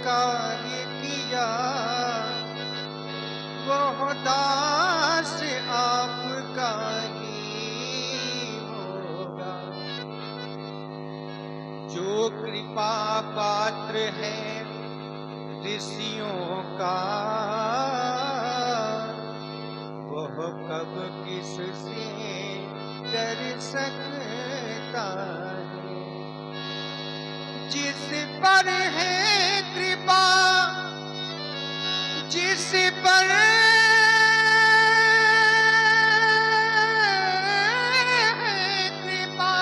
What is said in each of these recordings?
कार्य किया, वो दास आपका ही होगा। जो कृपा पात्र है ऋषियों का, वह कब किससे डर सकता है। जिस पर है कृपा, जिस पर है कृपा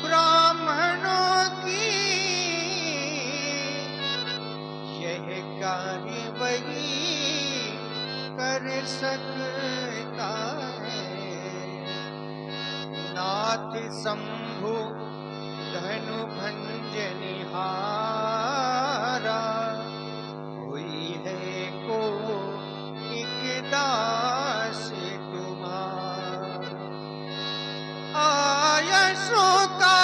ब्राह्मणों की, यह कार्य वही कर सकता है। नाथ शंभु धनु भंजनिहारा, कोई है को एक दास तुम्हारा। आयसों का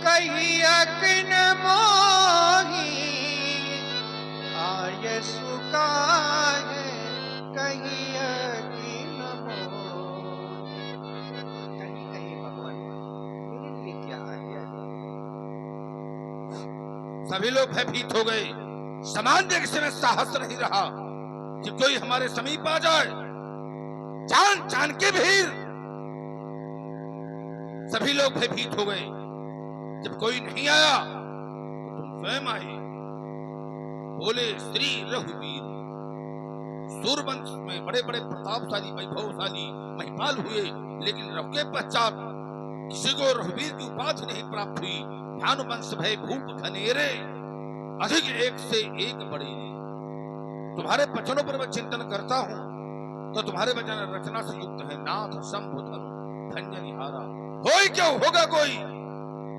कहियक न मोही, आयसु का है कहियक न मोही। कहीं कहीं भगवान मेरे लिए क्या आ गया। सभी लोग भयभीत हो गए। सामान्य किसी में साहस नहीं रहा कि कोई हमारे समीप आ जाए। जान जान के भीड़ सभी लोग भयभीत हो गए। जब कोई नहीं आया तो तुम स्वयं आए। बोले श्री रघुवीर, सूरवंश में बड़े बड़े प्रतापशाली वैभवशाली महिपाल हुए, लेकिन रघु के पश्चात किसी को रघुवीर की उपाधि नहीं प्राप्त हुई। भानुवंश भय भूप घनेरे, अधिक एक से एक बड़े। तुम्हारे वचनों पर मैं चिंतन करता हूँ तो तुम्हारे वचन रचना से युक्त है। नाथ शंभु धनु भंजनिहारा, कोई क्यों होगा कोई।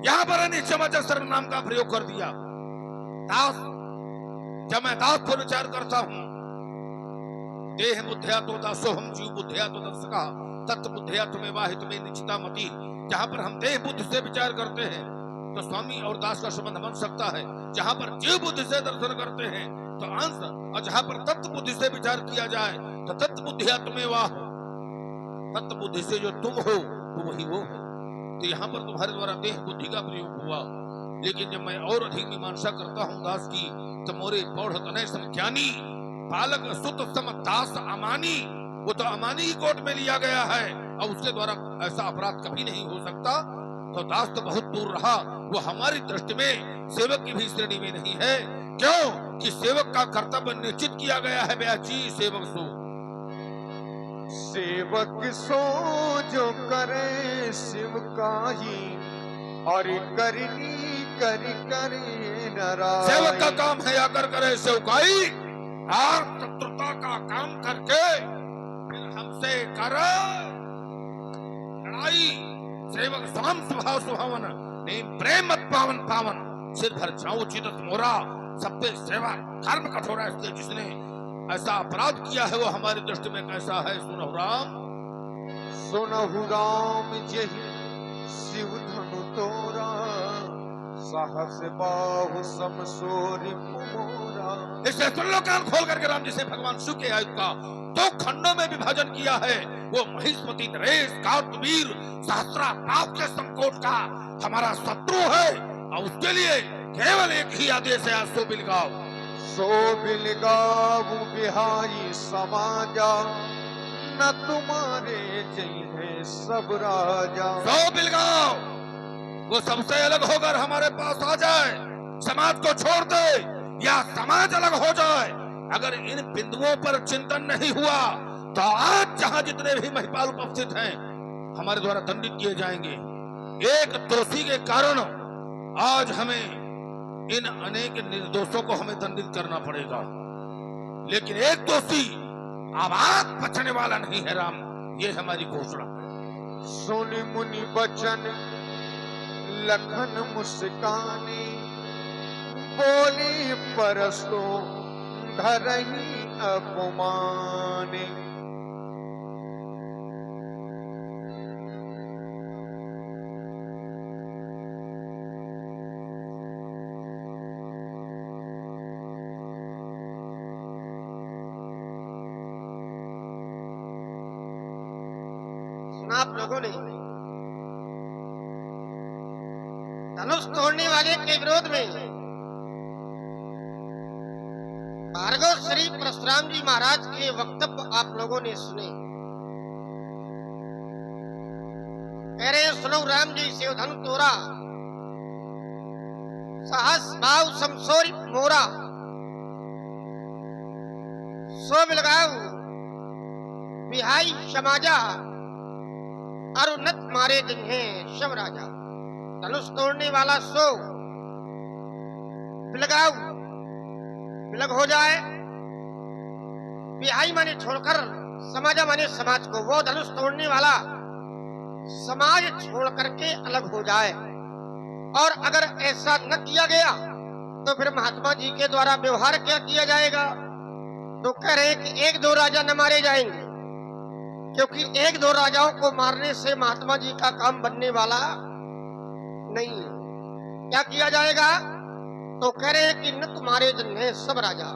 यहां पर अनिश्चय सर्वनाम का प्रयोग कर दिया। दास, जब मैं दास पर विचार करता हूं, देह बुद्धिया तो दासो हम, जीव बुद्धिया तो दर्शका, तत्व बुद्धिया तुम्हें वाहित में निश्चिता मति। जहां पर हम देह बुद्धि से विचार करते हैं तो स्वामी और दास का संबंध बन सकता है। जहां पर जीव बुद्धि से दर्शन करते हैं तो अंश, और जहां पर तत्व बुद्धि से विचार किया जाए तो तत्व बुद्धिया तुम्हें वाह, तत्व बुद्धि से जो तुम हो तो वही वो है। तो यहाँ पर तुम्हारे द्वारा देह बुद्धि का प्रयोग हुआ। लेकिन जब मैं और अधिक मीमांसा करता हूँ दास की, तो मोरे पौढ़ तनय समज्ञानी, पालक सुत सम दास अमानी, वो तो अमानी ही कोट में लिया गया है और उसके द्वारा ऐसा अपराध कभी नहीं हो सकता। तो दास तो बहुत दूर रहा, वो हमारी दृष्टि में सेवक की भी श्रेणी में नहीं है। क्यों कि सेवक का कर्तव्य निश्चित किया गया है। ब्याची सेवक सो, सेवक सो जो करे शिव का ही, और करनी कर करे नारायण। सेवक का काम है आकर करे सेवकाई, और शत्रुता का काम करके फिर हमसे कर लड़ाई। सेवक स्वाम स्वभाव सुभावन, नहीं प्रेम मत पावन पावन। सिर भर जाऊं चित मोरा, सब पे सेवा धर्म कठोरा। इसलिए जिसने ऐसा अपराध किया है वो हमारी दृष्टि में कैसा है। सुनहु राम, सुनहु राम यही शिव धनु तोरा, साहस बाहु समसोरि मोरा। इसलिए सुन लो कान खोल करके। राम जी से भगवान शिव के आयु का 2 खंडों में विभाजन किया है। वो महिष्मति नरेश कार्तवीर सहस्रा पाप के संकोट का हमारा शत्रु है, और उसके लिए केवल एक ही आदेश है, सो बिलगाओ। सो बिलगाऊ बिहारी समाजा, न तुम्हारे जय है सब राजा। सो बिलगाओ, वो सबसे अलग होकर हमारे पास आ जाए, समाज को छोड़ दे या समाज अलग हो जाए। अगर इन बिंदुओं पर चिंतन नहीं हुआ तो आज जहां जितने भी महिपाल उपस्थित हैं हमारे द्वारा दंडित किए जाएंगे। एक दोषी के कारण आज हमें इन अनेक निर्दोषों को हमें दंडित करना पड़ेगा, लेकिन एक दोषी आवाज बचने वाला नहीं है। राम, ये हमारी घोषणा। सुन मुनि बचन लखन मुस्काने, बोले परसो धरही अपमाने। सुना आप लोगों ने धनुष तोड़ने वाले के विरोध में भार्गव श्री परशुराम जी महाराज के वक्तव्य आप लोगों ने सुने। कह रहे हैं, सुनो राम जी से धनु तोरा, साहस भाव समसोरी मोरा, सो बिलगाऊ बिहाई समाजा, अरुनत मारे जिन्हें शव राजा। धनुष तोड़ने वाला सो बिलगाऊ, बिलग हो जाए, बिहाई माने छोड़कर, समाजा माने समाज को, वो धनुष तोड़ने वाला समाज छोड़ करके अलग हो जाए। और अगर ऐसा न किया गया तो फिर महात्मा जी के द्वारा व्यवहार क्या किया जाएगा? तो कह रहे कि एक दो राजा न मारे जाएंगे, क्योंकि एक दो राजाओं को मारने से महात्मा जी का काम बनने वाला नहीं है। क्या किया जाएगा? तो कह रहे हैं कि न तुम्हारे जन्मे सब राजा,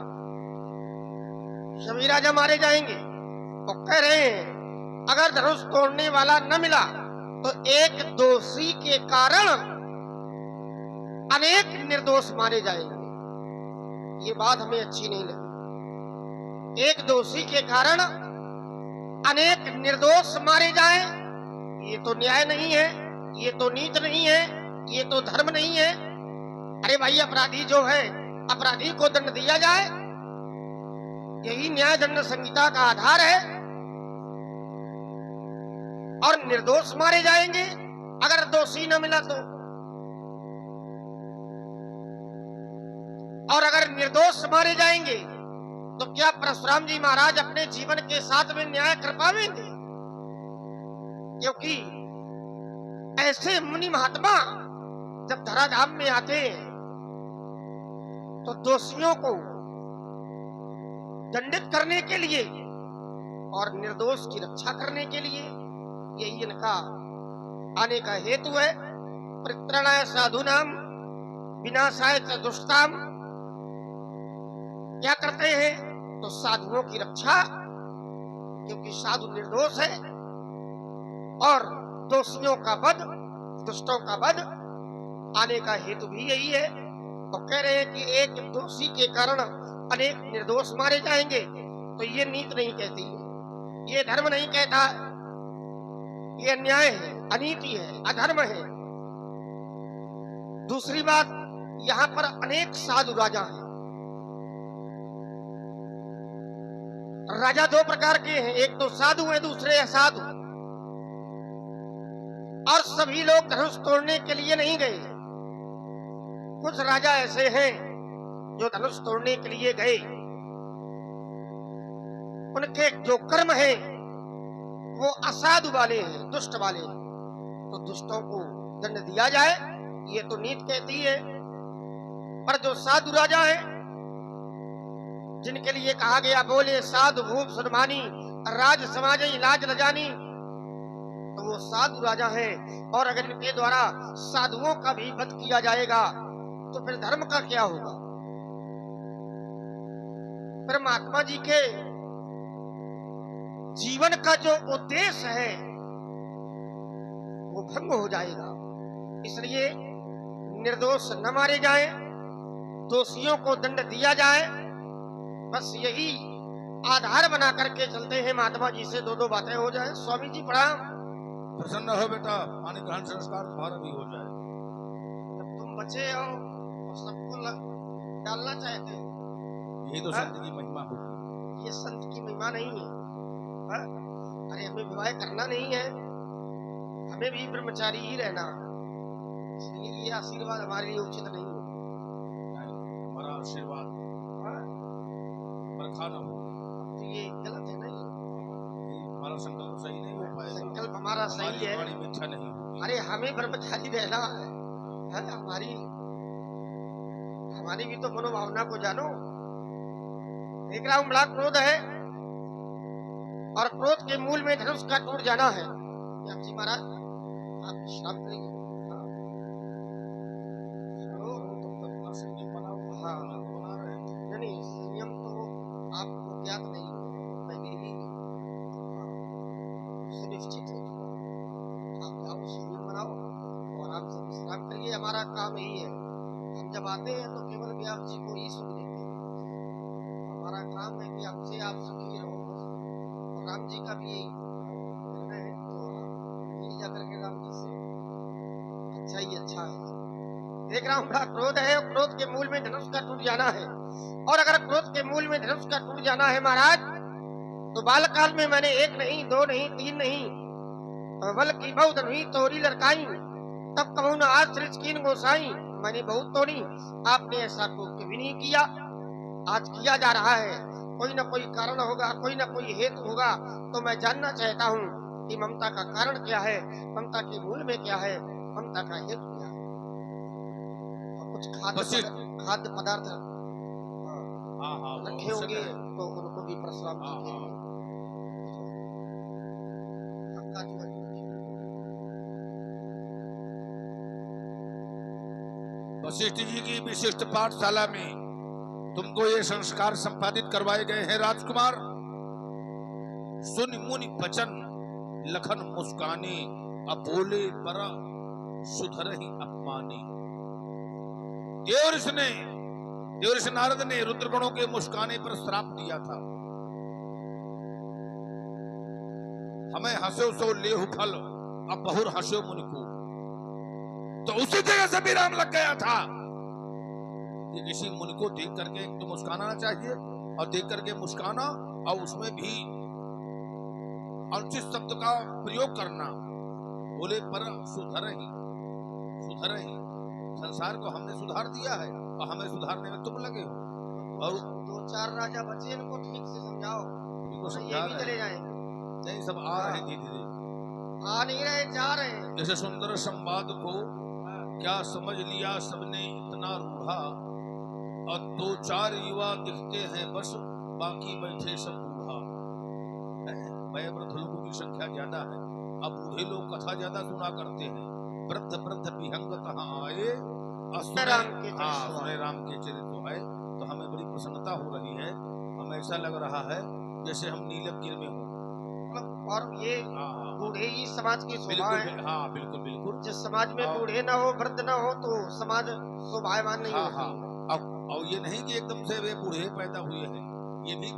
सभी राजा मारे जाएंगे। तो कह रहे हैं अगर धनुष तोड़ने वाला न मिला तो एक दोषी के कारण अनेक निर्दोष मारे जाएंगे। ये बात हमें अच्छी नहीं लगी। एक दोषी के कारण अनेक निर्दोष मारे जाएं, ये तो न्याय नहीं है, ये तो नीति नहीं है, ये तो धर्म नहीं है। अरे भाई, अपराधी जो है, अपराधी को दंड दिया जाए, यही न्याय दंड संहिता का आधार है। और निर्दोष मारे जाएंगे अगर दोषी न मिला तो। और अगर निर्दोष मारे जाएंगे तो क्या परशुराम जी महाराज अपने जीवन के साथ में न्याय कर पाएंगे? क्योंकि ऐसे मुनि महात्मा जब धराधाम में आते हैं तो दोषियों को दंडित करने के लिए और निर्दोष की रक्षा करने के लिए यही इनका आने का हेतु है। परित्राणाय साधूनाम विनाशाय च दुष्टाम। क्या करते हैं? तो साधुओं की रक्षा, क्योंकि साधु निर्दोष है, और दोषियों का वध, दुष्टों का वध आने का हेतु भी यही है। तो कह रहे हैं कि एक दोषी के कारण अनेक निर्दोष मारे जाएंगे, तो ये नीति नहीं कहती है, ये धर्म नहीं कहता, ये अन्याय है, अनीति है, अधर्म है। दूसरी बात, यहाँ पर अनेक साधु राजा हैं। राजा दो प्रकार के हैं, एक तो साधु है, दूसरे असाधु। और सभी लोग धनुष तोड़ने के लिए नहीं गए। कुछ राजा ऐसे हैं जो धनुष तोड़ने के लिए गए, उनके जो कर्म है वो असाधु वाले हैं, दुष्ट वाले हैं, तो दुष्टों को दंड दिया जाए, ये तो नीति कहती है। पर जो साधु राजा है, जिनके लिए कहा गया बोले साधु भूप सुरमानी, राज समाज लाज न जानी, तो वो साधु राजा है। और अगर इनके द्वारा साधुओं का भी वध किया जाएगा तो फिर धर्म का क्या होगा? फिर महात्मा जी के जीवन का जो उद्देश्य है वो भंग हो जाएगा। इसलिए निर्दोष न मारे जाएं, दोषियों को दंड दिया जाए, बस यही आधार बना करके चलते हैं। महात्मा जी से दो दो बातें हो जाए। स्वामी जी प्रणाम। प्रसन्न हो बेटा, पानी ग्रहण संस्कार तुम्हारा भी हो जाए। जब तुम बचे हो तो सबको डालना चाहते हो, यही तो संत की महिमा होती है। ये संत की महिमा नहीं है। हा? अरे हमें विवाह करना नहीं है, हमें भी ब्रह्मचारी ही रहना, इसलिए ये आशीर्वाद हमारे लिए उचित नहीं है। हमारा आशीर्वाद बरखा न हो, तो ये गलत है ना, ये हमारा संकल्प सही नहीं हो पाएगा। संकल्प हमारा सही है। हमारी इच्छा नहीं होगी। अरे हमें ब्रह्मचारी रहना है, हमारी भी तो मनोभावना को जानो। देख रहा हूं बड़ा क्रोध है, और क्रोध के मूल में धनुष का टूट जाना है। जी महाराज आप विश्राम करेंगे? हाँ, नहीं संयम तो आपको ज्ञात नहीं, मैं भी सुनिश्चित है। काम करिए, हमारा काम यही है। हम जब आते हैं तो केवल व्यास जी को ही सुन लेते हैं। हमारा काम है कि हमसे आप सुखी रहो बस। और राम जी का भी यही कहना है, तो मिल जाकर के राम जी से अच्छा ही अच्छा है। देख रहा हूँ बड़ा क्रोध है, और क्रोध के मूल में धनुष का टूट जाना है। और अगर क्रोध के मूल में धनुष का टूट जाना है महाराज, तो बालकाल में मैंने एक नहीं, दो नहीं, तीन नहीं, बल्कि बहुत नहीं तोरी लड़काई, तब कहूँ न आश्रित कीन गोसाई। मैंने बहुत तोड़ी, आपने ऐसा तो कभी नहीं किया, आज किया जा रहा है। कोई न कोई कारण होगा, कोई न कोई हेतु होगा, तो मैं जानना चाहता हूँ कि ममता का कारण क्या है, ममता के मूल में क्या है, ममता का हेतु क्या है। और कुछ खाद्य पदार्थ रखे होंगे तो उनको भी प्रश्राम कीजिए। वशिष्ठ जी की विशिष्ट पाठशाला में तुमको ये संस्कार संपादित करवाए गए हैं राजकुमार। सुन मुनि बचन लखन मुस्कानी, अबोले पर सुधर ही अपमानी। देवर्षि नारद ने रुद्रगणों के मुस्काने पर श्राप दिया था। हमें हंसो सो लेहु फल, अब बहुर हंसो मुनि को। तो उसी जगह से भी राम लग गया था कि किसी मुनि को देख करके एक तो मुस्काना चाहिए, और देख करके मुस्काना, और उसमें भी अनुचित शब्द का प्रयोग करना। बोले पर सुधर ही संसार को हमने सुधार दिया है और हमें सुधारने में तुम लगे हो। और दो चार राजा बचे, इनको ठीक से समझाओ, इनको समझा ये भी चले जाएं। नहीं, सब आ रहे हैं धीरे धीरे, आ नहीं रहे, जा रहे हैं। जैसे सुंदर संवाद को क्या समझ लिया सबने इतना रूढ़ा, और दो चार युवा दिखते हैं बस, बाकी बैठे सब बूढ़ा। वयोवृद्ध लोगों की संख्या ज्यादा है, अब बूढ़े लोग कथा ज्यादा सुना करते हैं। वृद्ध विहंग कहाँ आए, सुने राम के चरित्र आए। तो हमें बड़ी प्रसन्नता हो रही है, हमें ऐसा लग रहा है जैसे हम नीलगिरी में हो। और ये बूढ़े ही समाज की शोभा है। हाँ बिल्कुल बिल्कुल। जिस समाज में बूढ़े ना हो, वृद्ध ना हो, तो समाज शोभायमान नहीं होता। और ये नहीं कि एकदम से वे बूढ़े पैदा हुए हैं, ये भी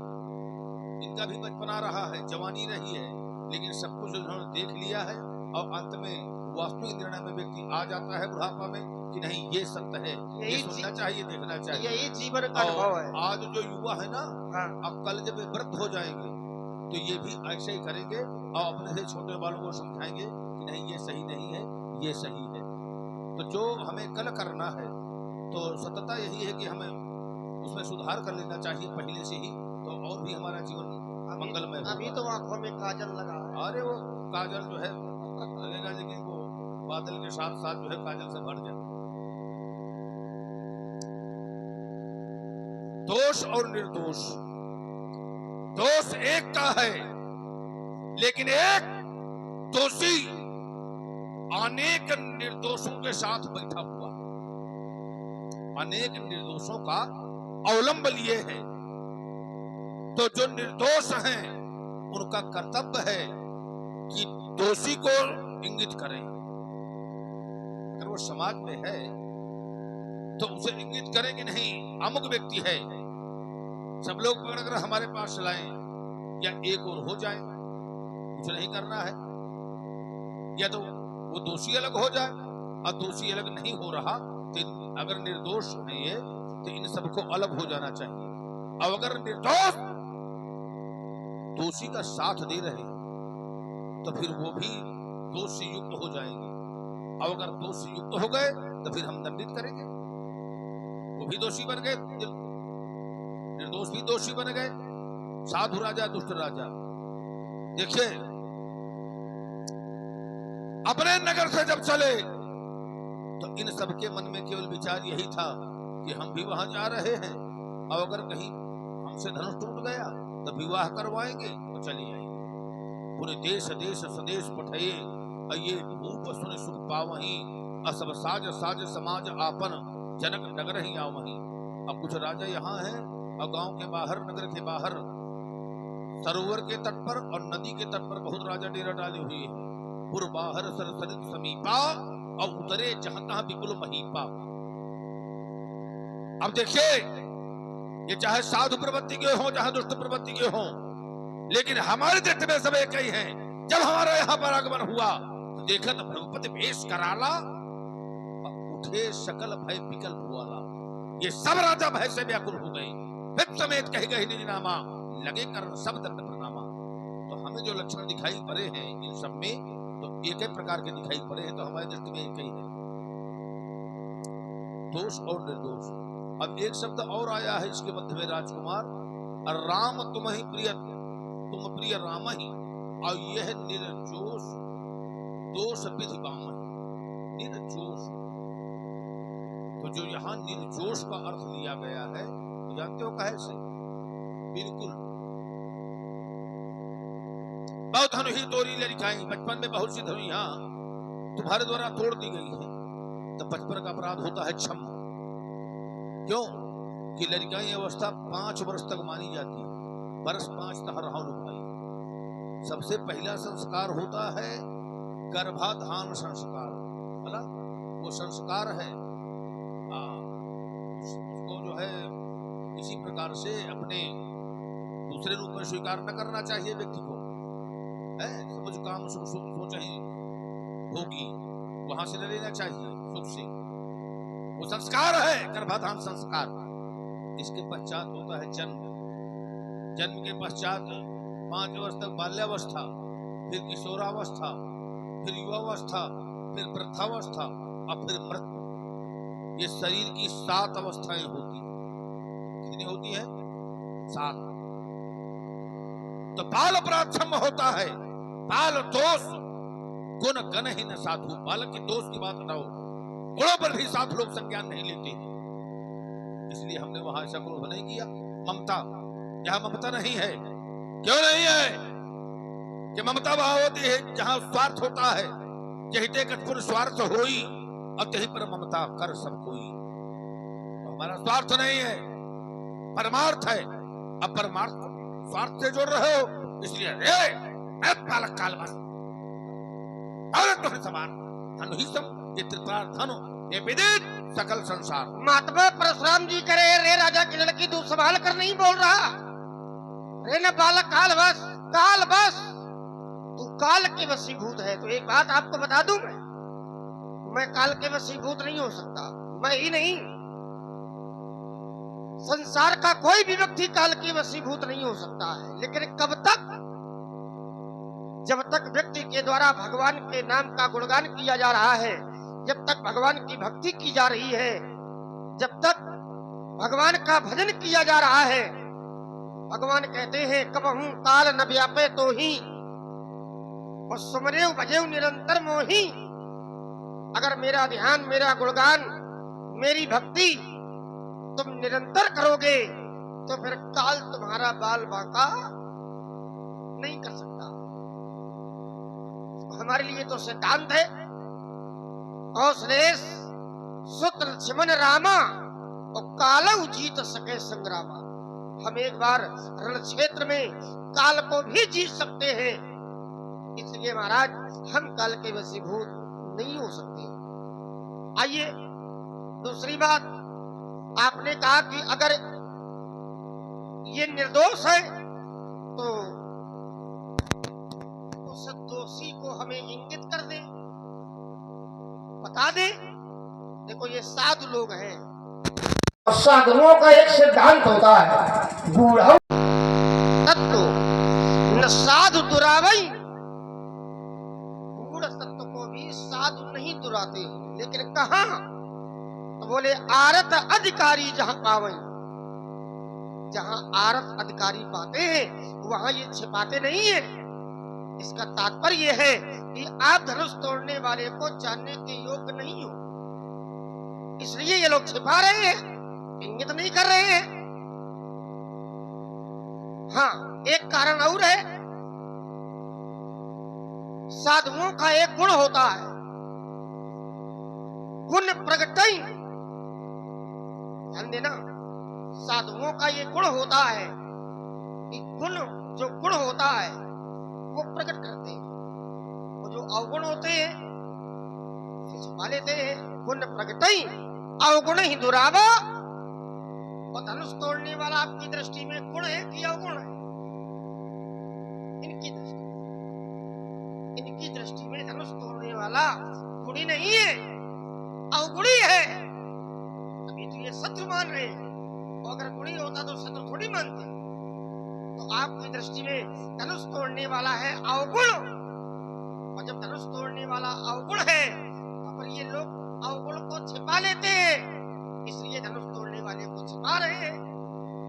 इनका भी बचपना रहा है, जवानी रही है, लेकिन सब कुछ उन्होंने देख लिया है। और अंत में वास्तविक निर्णय में व्यक्ति आ जाता है बुढ़ापा में कि नहीं, ये सत्य है, ये सुनना चाहिए, देखना चाहिए। यही जीवन का अनुभव है। आज जो युवा है ना, अब कल जब वृद्ध हो जाएंगे तो ये भी ऐसे ही करेंगे, और अपने से छोटे वालों को समझाएंगे कि नहीं, ये सही नहीं है, ये सही है। तो जो हमें कल करना है, तो सत्यता यही है कि हमें उसमें सुधार कर लेना चाहिए पहले से ही, तो और भी हमारा जीवन मंगलमय होगा। अभी तो आंखों में काजल लगा है। अरे वो काजल जो है लगेगा, लेकिन वो बादल के साथ साथ जो है काजल से भर जाए। दोष और निर्दोष, दोष एक का है, लेकिन एक दोषी अनेक निर्दोषों के साथ बैठा हुआ, अनेक निर्दोषों का अवलंब लिए है। तो जो निर्दोष हैं उनका कर्तव्य है कि दोषी को इंगित करें। अगर वो समाज में है तो उसे इंगित करें कि नहीं, अमुक व्यक्ति है, सब लोग पकड़कर हमारे पास चलाएं, या एक और हो जाए, कुछ नहीं करना है। या तो वो दोषी अलग हो जाए, और दोषी अलग नहीं हो रहा तो अगर निर्दोष है ये, तो इन सबको अलग हो जाना चाहिए। और अगर निर्दोष दोषी का साथ दे रहे तो फिर वो भी दोष से युक्त हो जाएंगे। और अगर दोष से युक्त हो गए तो फिर हम दंडित करेंगे। वो भी दोषी बन गए, निर्दोष भी दोषी बन गए, साधु राजा दुष्ट राजा। देखिए, अपने नगर से जब चले तो इन सबके मन में केवल विचार यही था कि हम भी वहां जा रहे हैं, और अगर कहीं हमसे धनुष टूट गया तो विवाह करवाएंगे तो चली आएंगे। पूरे देश देश स्वदेश पठये, ये भूप सुन सुख पावही, असब साज साज समाज आपन, जनक नगर ही आवही। अब कुछ राजा यहाँ हैं, और गांव के बाहर, नगर के बाहर, सरोवर के तट पर और नदी के तट पर बहुत राजा डेरा डाले हुए हैं। पुर बाहर सरसरित समीपा, और उतरे जहां तहां बिल्कुल महीपा। अब देखिए, ये चाहे साधु प्रवृत्ति के हो चाहे दुष्ट प्रवृत्ति के हो, लेकिन हमारे दृष्टि में सब एक ही हैं। जब हमारा यहाँ पर आगमन हुआ तो देखा तो भ्रगुपति वेश कराला, उठे सकल भय विकल हुआला। ये सब राजा भय से व्याकुल हो गए। फिर समेत कही गई निज नामा, लगे कर सब दंड प्रणामा। तो हमें जो लक्षण दिखाई पड़े हैं इन सब में, तो एक ही प्रकार के दिखाई पड़े हैं, तो हमारी दृष्टि में एक ही है, दोष और निर्दोष। अब एक शब्द और आया है इसके मध्य में राजकुमार, राम तुम ही प्रिय, तुम प्रिय राम ही, और यह निर्जोष दोष विधि बाम। निर्जोष, तो जो यहाँ निर्जोष का अर्थ लिया गया है, तो जानते हो कहे से बिल्कुल बहुत धनु ही तोड़ी लड़काई, बचपन में बहुत सी धनुइयां तुम्हारे द्वारा तोड़ दी गई है। तो बचपन का अपराध होता है क्षम। क्यों कि लड़काई अवस्था 5 वर्ष तक मानी जाती है, वर्ष 5 तक रहा भाई। सबसे पहला संस्कार होता है गर्भाधान संस्कार, है, वो संस्कार है उसको जो है किसी प्रकार से अपने दूसरे रूप में स्वीकार न करना चाहिए व्यक्ति को, है, समझ काम सोच ही होगी वहां से न लेना चाहिए सुख से। वो संस्कार है गर्भाधान संस्कार। इसके पश्चात होता है जन्म। जन्म के पश्चात 5 वर्ष तक बाल्यावस्था, फिर किशोरावस्था, फिर युवावस्था, फिर वृद्धावस्था और फिर मृत्यु। ये शरीर की 7 अवस्थाएं होती हैं। कितनी होती है? 7। तो बाल अपराध क्षम होता है, बाल दोष गुण गण ही न साधु। बालक की दोष की बात न हो, गुणों पर भी साधु लोग संज्ञान नहीं लेते हैं। इसलिए हमने वहां ऐसा क्रोध नहीं किया। ममता, यहां ममता नहीं है। क्यों नहीं है? कि ममता वहां होती है जहां स्वार्थ होता है। जहिते कठपुर स्वार्थ होई और तही पर ममता कर सब कोई। तो हमारा स्वार्थ नहीं है, परमार्थ है। अब परमार्थ स्वार्थ से जोड़ रहे हो, इसलिए मैं बालक काल बस समान धनु ही सब ये धनु ये विदित सकल संसार। महात्मा परशुराम जी करे, रे राजा की लड़की तू संभाल कर नहीं बोल रहा, रे न बालक काल बस, काल बस, तू काल के वशीभूत है। तो एक बात आपको बता दूं, मैं काल के वशीभूत नहीं हो सकता। मैं ही नहीं, संसार का कोई भी व्यक्ति काल के वशीभूत नहीं हो सकता है। लेकिन कब तक? जब तक व्यक्ति के द्वारा भगवान के नाम का गुणगान किया जा रहा है, जब तक भगवान की भक्ति की जा रही है, जब तक भगवान का भजन किया जा रहा है। भगवान कहते हैं कबहू काल न व्यापे तो ही और सुमरेव भजेव निरंतर मोही। अगर मेरा ध्यान, मेरा गुणगान, मेरी भक्ति तुम निरंतर करोगे तो फिर काल तुम्हारा बाल बांका नहीं कर सकता। हमारे लिए तो सिद्धांत है कौशलेश सुत लक्ष्मण रामा और कालव जीत सके संग्रामा। हम एक बार रण क्षेत्र में काल को भी जीत सकते हैं। इसलिए महाराज हम काल के वशीभूत नहीं हो सकते। आइए दूसरी बात, आपने कहा कि अगर ये निर्दोष है तो उस दोषी को हमें इंगित कर दे, बता दे। देखो ये साधु लोग हैं, और साधुओं का एक सिद्धांत होता है बूढ़ा तत्व न साधु दुरावई। बूढ़ तत्व को भी साधु नहीं दुराते, लेकिन कहा तो बोले आरत अधिकारी जहां पावई। जहां आरत अधिकारी पाते हैं वहां ये छिपाते नहीं है। इसका तात्पर्य है कि आप धनुष तोड़ने वाले को जानने के योग्य नहीं हो, इसलिए ये लोग छिपा रहे हैं, इंगित नहीं कर रहे हैं। हाँ, एक कारण और है, साधुओं का एक गुण होता है गुण प्रगटई। ध्यान देना, साधुओं का ये गुण होता है कि जो गुण होता है वो प्रकट करते हैं, वो जो अवगुण होते हैं वाले थे गुण प्रगटई अवगुण ही दुरावा। और धनुष तोड़ने वाला आपकी दृष्टि में गुण है कि अवगुण है? इनकी दृष्टि में धनुष तोड़ने वाला गुणी नहीं है, अवगुणी है। अभी तो ये शत्रु मान रहे हैं, और अगर गुणी होता तो शत्रु थोड़ी मानते। तो आपकी दृष्टि में धनुष तोड़ने वाला है अवगुण, और जब धनुष तोड़ने वाला अवगुण है तो फिर ये लोग अवगुण को छिपा लेते हैं, इसलिए धनुष तोड़ने वाले को छिपा रहे हैं।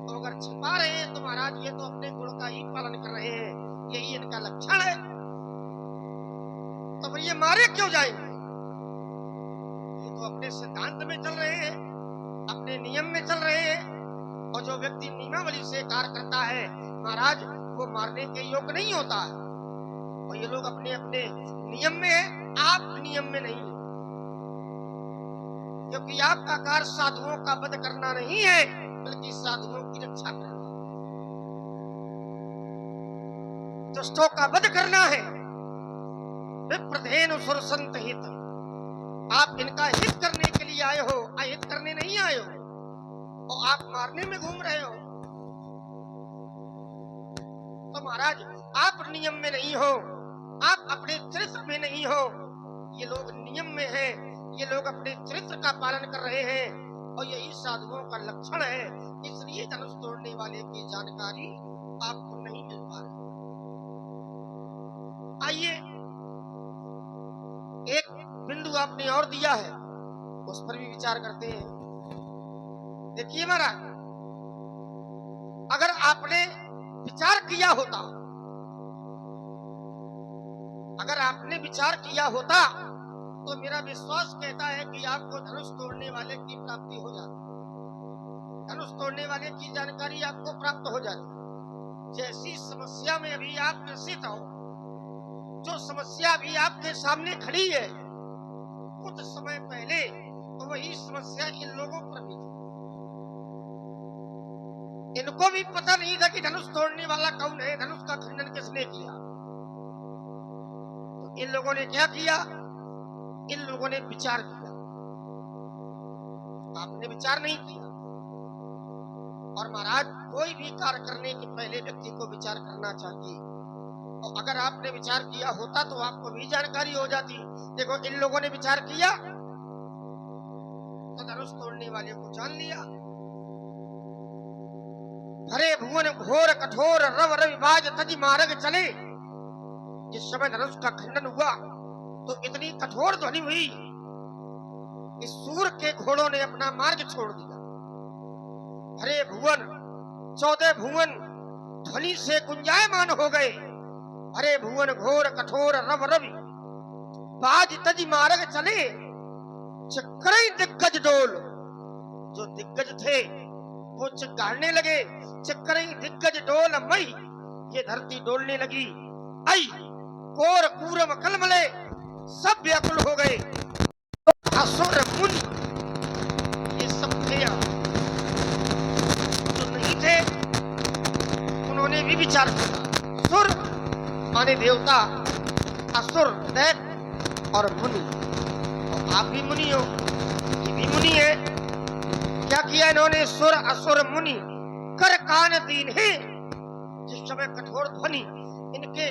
तो अगर छिपा रहे हैं तो महाराज ये तो अपने गुण का ही पालन कर रहे हैं, यही इनका लक्षण है। तो फिर ये मारे क्यों जाएंगे? ये तो अपने सिद्धांत में चल रहे हैं, अपने नियम में चल रहे हैं, और जो व्यक्ति नियमावली से कार्य करता है महाराज वो मारने के योग्य नहीं होता है। और ये लोग अपने अपने नियम में है, आप नियम में नहीं, क्योंकि आपका कार्य साधुओं का वध करना नहीं है, बल्कि साधुओं की रक्षा करना, दुष्टों का वध करना है। विप्रधेनु सुर संत हित, आप इनका हित करने के लिए आए हो, अहित करने नहीं आए हो, और आप मारने में घूम रहे हो। तो महाराज आप नियम में नहीं हो, आप अपने चरित्र में नहीं हो। ये लोग नियम में हैं, ये लोग अपने चरित्र का पालन कर रहे हैं, और यही साधुओं का लक्षण है। इसलिए धनुष तोड़ने वाले की जानकारी आपको नहीं मिल पा रही। आइए एक बिंदु आपने और दिया है, उस पर भी विचार करते हैं। देखिए महाराज, अगर आपने विचार किया होता, अगर आपने विचार किया होता तो मेरा विश्वास कहता है कि आपको धनुष तोड़ने वाले की प्राप्ति हो जाती, धनुष तोड़ने वाले की जानकारी आपको प्राप्त हो जाती। जैसी समस्या में अभी आप ग्रसित हो, जो समस्या अभी आपके सामने खड़ी है, कुछ समय पहले तो वही समस्या इन लोगों पर भी थी। इनको भी पता नहीं था कि धनुष तोड़ने वाला कौन है, धनुष का खंडन किसने किया। तो इन लोगों ने क्या किया? इन लोगों ने विचार किया, आपने विचार नहीं किया। और महाराज कोई भी कार्य करने के पहले व्यक्ति को विचार करना चाहिए, और अगर आपने विचार किया होता तो आपको भी जानकारी हो जाती। देखो इन लोगों ने विचार किया तो धनुष तोड़ने वाले को जान लिया। भरे भुवन घोर कठोर रव रविबाज तजी मार्ग चले। जिस समय धनुष का खंडन हुआ तो इतनी कठोर ध्वनि हुई कि सूर के घोड़ों ने अपना मार्ग छोड़ दिया। भरे भुवन 14 भुवन ध्वनि से गुंजायमान हो गए। भरे भुवन घोर कठोर रव रवि बाज तजी मार्ग चले। चक्करे दिग्गज डोल, जो दिग्गज थे वो चिल्लाने लगे। चक्करे दिग्गज डोल मई, ये धरती डोलने लगी। आई कोर कूरम कलमले, सब व्याकुल हो गए। असुर मुनि, ये सब थे जो नहीं थे, उन्होंने भी विचार किया। सुर माने देवता, असुर दैत्य, और मुनि, और आप भी मुनि हो, ये भी मुनि है। क्या किया इन्होंने? सुर असुर मुनि कर कान दीन है। जिस समय कठोर ध्वनि इनके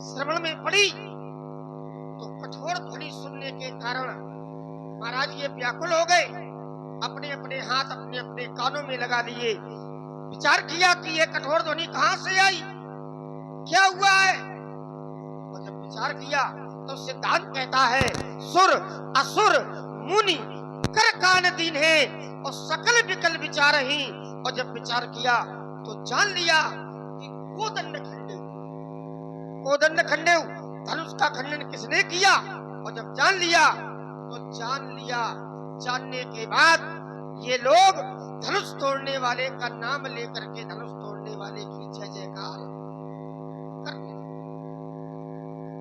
श्रवण में पड़ी तो कठोर ध्वनि सुनने के कारण महाराज ये व्याकुल हो गए। अपने अपने हाथ अपने अपने कानों में लगा लिए। विचार किया कि ये कठोर ध्वनि कहां से आई, क्या हुआ है। और जब विचार किया तो सिद्धांत कहता है सुर असुर मुनि कर कान दीन है, और सकल विकल विचार ही। और जब विचार किया तो जान लिया कि कोदंड खंडेव, कोदंड खंडेव, धनुष का खंडन किसने किया। और जब जान लिया तो जान लिया। जानने के बाद ये लोग धनुष तोड़ने वाले का नाम लेकर के धनुष तोड़ने वाले की जय जयकार करते।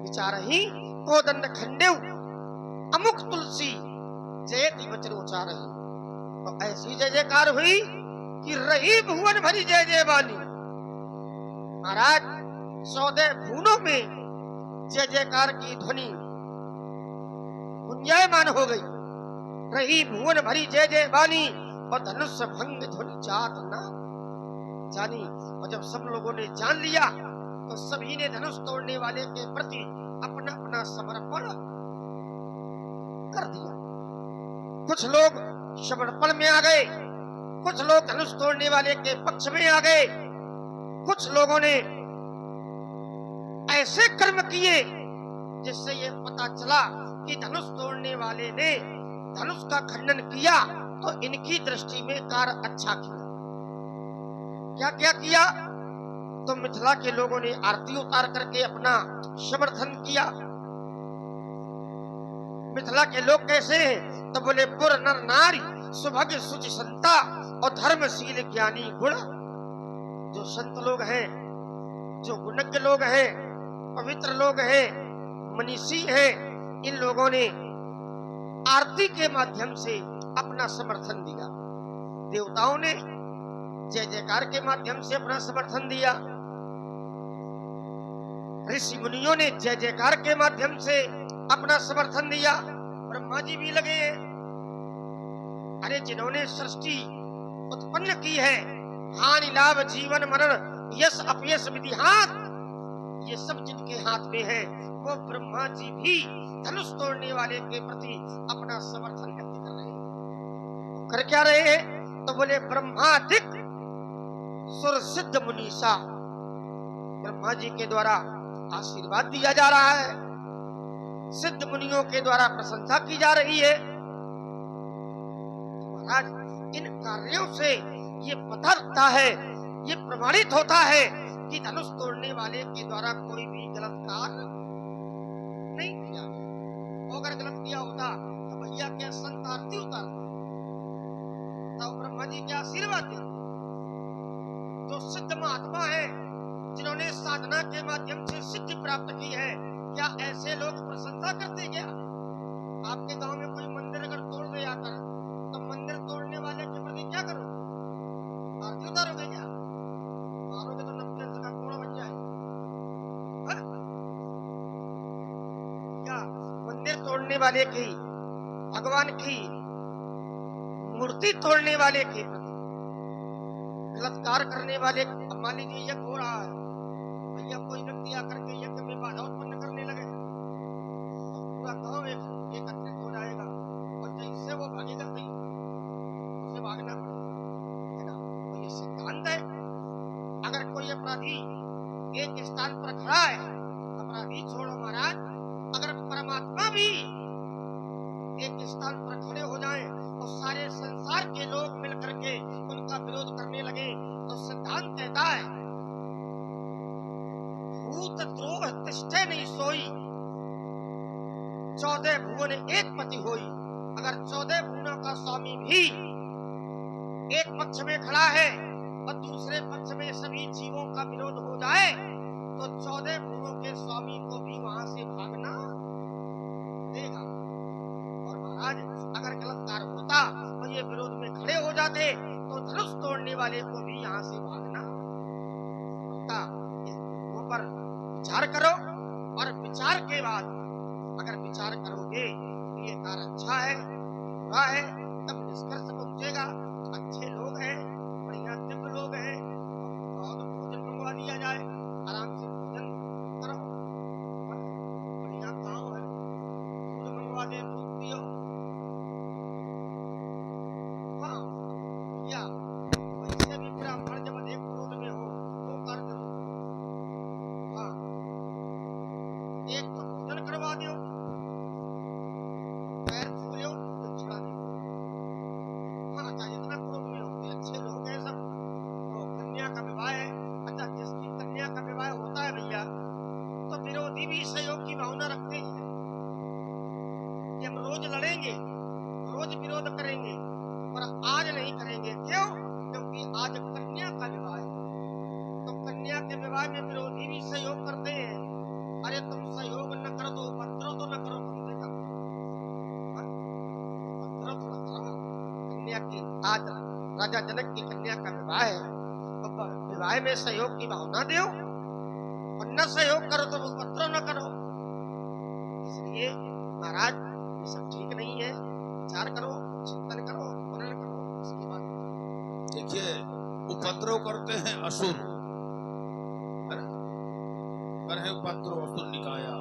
विचार ही कोदंड खंडेव अमुक तुलसी जयति वचन उच्चार ही। और ऐसी जय जयकार हुई कि रही भुवन भरी जय जय वाली। महाराज 14 भुवनों में जय जयकार की ध्वनि गुंजायमान हो गई। रही भुवन भरी जय जय बानी और धनुष भंग ध्वनि जात ना जानी। और जब सब लोगों ने जान लिया तो सभी ने धनुष तोड़ने वाले के प्रति अपना अपना समर्पण कर दिया। कुछ लोग समर्पण में आ गए, कुछ लोग धनुष तोड़ने वाले के पक्ष में आ गए, कुछ लोगों ने ऐसे कर्म किए जिससे ये पता चला कि धनुष तोड़ने वाले ने धनुष का खंडन किया तो इनकी दृष्टि में कार्य अच्छा किया। क्या क्या किया? तो मिथिला के लोगों ने आरती उतार करके अपना समर्थन किया। मिथिला के लोग कैसे हैं? तो बोले पुर नर नारी सुभग सुचि संता और धर्मशील ज्ञानी गुण। जो संत लोग हैं, जो गुणज्ञ लोग हैं, पवित्र लोग हैं, मनीषी हैं, इन लोगों ने आरती के माध्यम से अपना समर्थन दिया। देवताओं ने जय जयकार के माध्यम से अपना समर्थन दिया। ऋषि मुनियों ने जय जयकार के माध्यम से अपना समर्थन दिया। ब्रह्मा जी भी लगे। अरे जिन्होंने सृष्टि उत्पन्न की है, हानि लाभ जीवन मरण यश अपयश विधिहात, ये सब जिनके हाथ में है, वो ब्रह्मा जी भी धनुष तोड़ने वाले के प्रति अपना समर्थन व्यक्त कर रहे हैं। कर क्या रहे हैं? तो बोले ब्रह्मादिक सुर सिद्ध मुनीषा। ब्रह्मा जी के द्वारा आशीर्वाद दिया जा रहा है, सिद्ध मुनियों के द्वारा प्रशंसा की जा रही है। महाराज इन कार्यों से ये पता लगता है, ये प्रमाणित होता है कि धनुष तोड़ने वाले के द्वारा कोई भी गलत कार्य नहीं किया। अगर गलत किया होता तो भैया क्या संत आरती उतारते, तो ब्रह्मा जी क्या आशीर्वाद देते। जो सिद्ध महात्मा है, जिन्होंने साधना के माध्यम से सिद्धि प्राप्त की है, क्या ऐसे लोग प्रशंसा करते? क्या आपके गांव में कोई मंदिर अगर तोड़ दे आकर, तो मंदिर तोड़ने वाले के प्रति क्या करोगे? आरती उतारोगे? क्या मारोगे तो 90 का कोड़ा बन जाए। क्या मंदिर तोड़ने वाले की, भगवान की मूर्ति तोड़ने वाले के प्रति, बलात्कार करने वाले, मान लीजिए यज्ञ हो रहा है, भैया कोई व्यक्ति आकर के यज्ञ में बाधा उत्पन्न करने लगे, तो पूरा गांव एकत्रित हो जाएगा और जैसे वो भागेगा नहीं, उसे भागना है ना। तो ये सिद्धांत है। अगर कोई अपराधी एक स्थान पर खड़ा है, अपराधी छोड़ो महाराज, अगर परमात्मा भी एक स्थान पर खड़े हो जाएं तो सारे संसार के लोग मिलकर के उनका विरोध करने लगे, तो सिद्धांत कहता है भूत द्रोह तिष्ठे नहीं सोई, 14 भुवन एक पति होई। अगर 14 भुवनों का स्वामी भी एक पक्ष में खड़ा है और दूसरे पक्ष में सभी जीवों का विरोध हो जाए, तो 14 भुवनों के स्वामी को भी वहां से भागना देगा। और महाराज अगर गलत कार्य होता तो ये विरोध में खड़े हो जाते, तो धनुष तोड़ने वाले को भी यहाँ से भागना होता। इस पर विचार करो, और विचार के बाद अगर विचार करोगे तो ये कार्य अच्छा है बुरा है, तब निष्कर्ष पहुंचेगा। अच्छे लोग हैं, बढ़िया दिव्य लोग हैं, तो भोजन मंगवा दिया जाए, आराम से भोजन करो। बढ़िया गाँव है, दूध मंगवा दे, दूध पियो। हाँ या वैसे भी ब्राह्मण जब अधिक क्रोध में हो तो कर दो। हाँ एक तो भोजन करवा दो, पैर छू लो, दक्षिणा दो। हाँ अच्छा, जितना क्रोध में होते अच्छे लोग हैं सब। तो कन्या का विवाह है, अच्छा जिसकी कन्या का विवाह होता है भैया, तो विरोधी भी सहयोग की भावना रखते हैं कि हम रोज लड़ेंगे, रोज विरोध करेंगे, पर आज नहीं करेंगे। क्यों? क्योंकि आज कन्या का विवाह है। तो कन्या के विवाह में विरोधी भी सहयोग करते हैं। अरे तुम सहयोग न कर दो, पत्रों तो न करो, तुम देखा पत्रों तो न करो। कन्या की आज राजा जनक की कन्या का विवाह है, तो विवाह में सहयोग की भावना दो, और न सहयोग करो तो पत्रों न करो। इसलिए महाराज सब विचार करो, चिंतन करो, मनन करो, इसके बाद देखिए उपद्रव करते हैं असुर, है ना? कर है उपद्रव असुर निकाया,